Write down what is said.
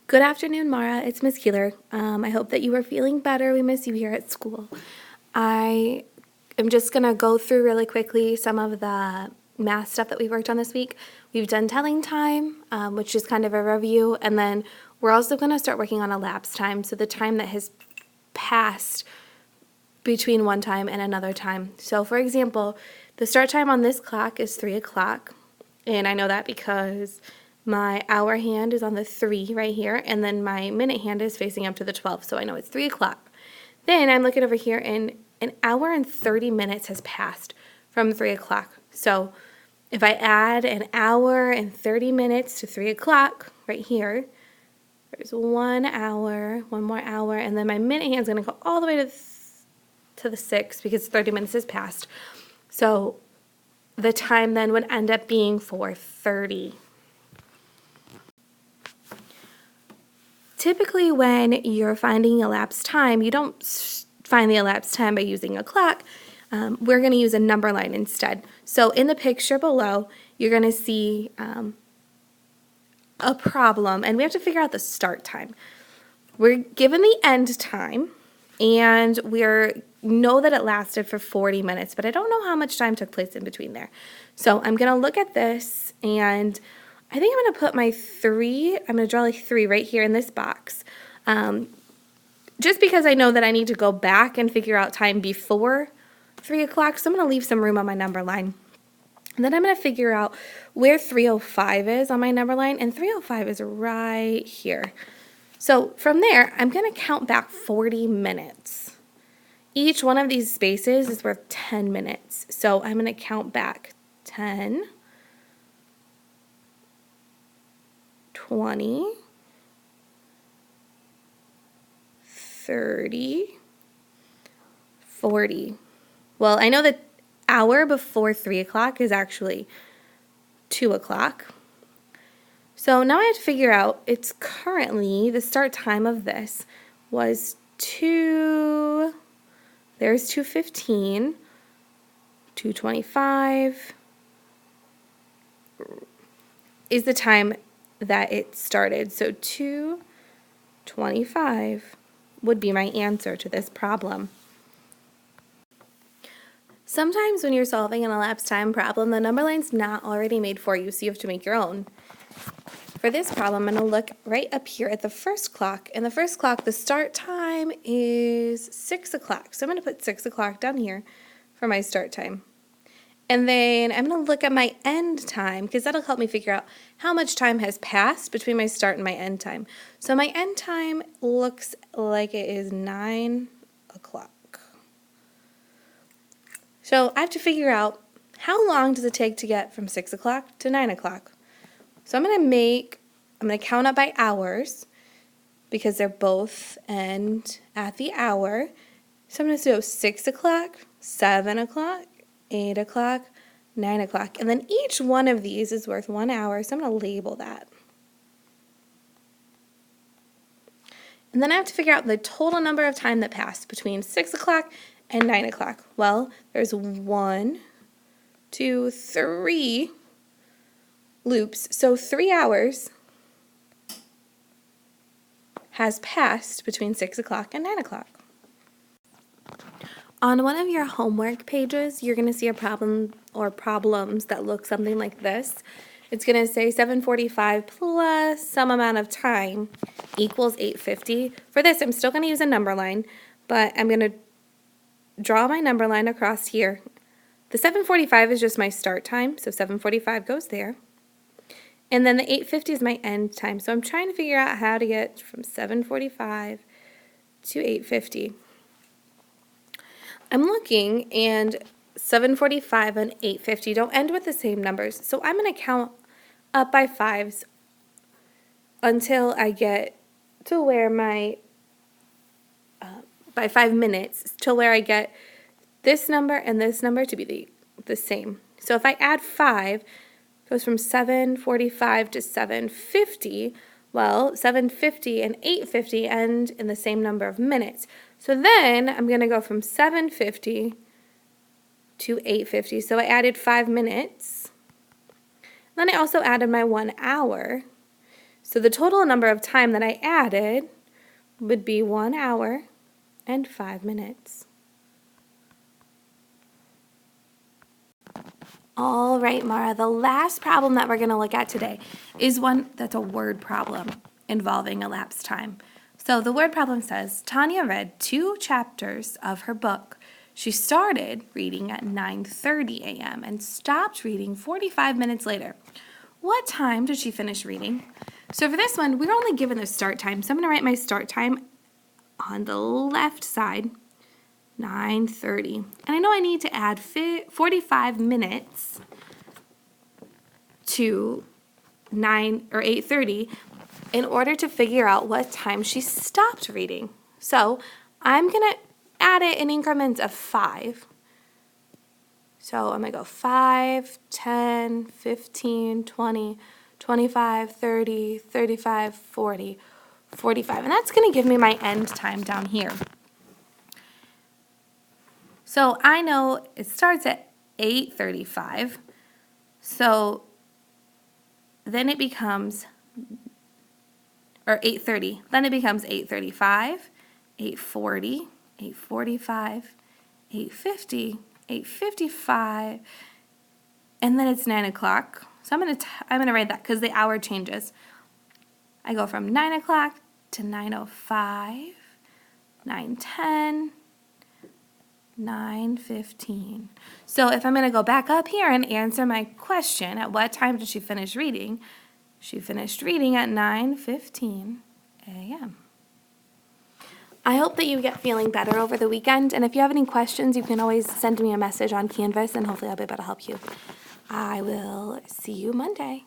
Good afternoon, Mara. It's Miss Keeler. I hope that you are feeling better. We miss you here at school. I am just going to go through really quickly some of the math stuff that we worked on this week. We've done telling time, which is kind of a review, and then we're also going to start working on elapsed time, so the time that has passed between one time and another time. So, for example, the start time on this clock is 3 o'clock, and I know that because my hour hand is on the 3 right here, and then my minute hand is facing up to the 12, so I know it's 3 o'clock. Then I'm looking over here, and an hour and 30 minutes has passed from 3 o'clock. So if I add an hour and 30 minutes to 3 o'clock right here, there's 1 hour, one more hour, and then my minute hand's going to go all the way to the 6 because 30 minutes has passed. So the time then would end up being 4:30. Typically, when you're finding elapsed time, you don't find the elapsed time by using a clock. We're going to use a number line instead. So in the picture below, you're going to see a problem, and we have to figure out the start time. We're given the end time, and we know that it lasted for 40 minutes, but I don't know how much time took place in between there. So I'm going to look at this, and I think I'm going to put my 3, I'm going to draw like 3 right here in this box, just because I know that I need to go back and figure out time before 3 o'clock, so I'm going to leave some room on my number line. And then I'm going to figure out where 3:05 is on my number line, and 3:05 is right here. So from there, I'm going to count back 40 minutes. Each one of these spaces is worth 10 minutes, so I'm going to count back 10, 20, 30, 40. Well, I know the hour before 3 o'clock is actually 2 o'clock. So now I have to figure out, it's currently, the start time of this was 2, there's 2:15, 2:25 is the time that it started. So 2:25 would be my answer to this problem. Sometimes when you're solving an elapsed time problem, the number line's not already made for you, so you have to make your own. For this problem, I'm going to look right up here at the first clock. And the first clock, the start time is 6 o'clock. So I'm going to put 6 o'clock down here for my start time. And then I'm going to look at my end time, because that'll help me figure out how much time has passed between my start and my end time. So my end time looks like it is 9 o'clock. So I have to figure out how long does it take to get from 6 o'clock to 9 o'clock. So I'm going to count up by hours because they're both end at the hour. So I'm going to do 6 o'clock, 7 o'clock, 8 o'clock, 9 o'clock. And then each one of these is worth 1 hour, so I'm going to label that. And then I have to figure out the total number of time that passed between 6 o'clock and 9 o'clock. Well, there's 1, 2, 3 loops, so 3 hours has passed between 6 o'clock and 9 o'clock. On one of your homework pages, you're going to see a problem or problems that look something like this. It's going to say 7:45 plus some amount of time equals 8:50. For this, I'm still going to use a number line, but I'm going to draw my number line across here. The 7:45 is just my start time, so 7:45 goes there. And then the 8:50 is my end time. So I'm trying to figure out how to get from 7:45 to 8:50. I'm looking, and 7:45 and 8:50 don't end with the same numbers. So I'm going to count up by 5s until I get to where my by 5 minutes till where I get this number and this number to be the same. So if I add 5, it goes from 7:45 to 7:50. Well, 7:50 and 8:50 end in the same number of minutes. So then I'm going to go from 7:50 to 8:50. So I added 5 minutes. Then I also added my 1 hour. So the total number of time that I added would be 1 hour and 5 minutes. All right, Mara, the last problem that we're going to look at today is one that's a word problem involving elapsed time. So the word problem says, Tanya read 2 chapters of her book. She started reading at 9:30 a.m. and stopped reading 45 minutes later. What time did she finish reading? So for this one, we're only given the start time. So I'm going to write my start time on the left side, 9:30. And I know I need to add 45 minutes to 8:30 in order to figure out what time she stopped reading. So I'm going to add it in increments of 5. So I'm going to go 5, 10, 15, 20, 25, 30, 35, 40, 45. And that's going to give me my end time down here. So I know it starts at 8:35. So then it becomes, or 8:30. Then it becomes 8:35, 8:40, 8:45, 8:50, 8:55, and then it's 9 o'clock. So I'm gonna write that because the hour changes. I go from 9 o'clock to 9:05, 9:10, 9:15. So if I'm going to go back up here and answer my question, at what time did she finish reading? She finished reading at 9:15 a.m. I hope that you get feeling better over the weekend, and if you have any questions, you can always send me a message on Canvas, and hopefully I'll be able to help you. I will see you Monday.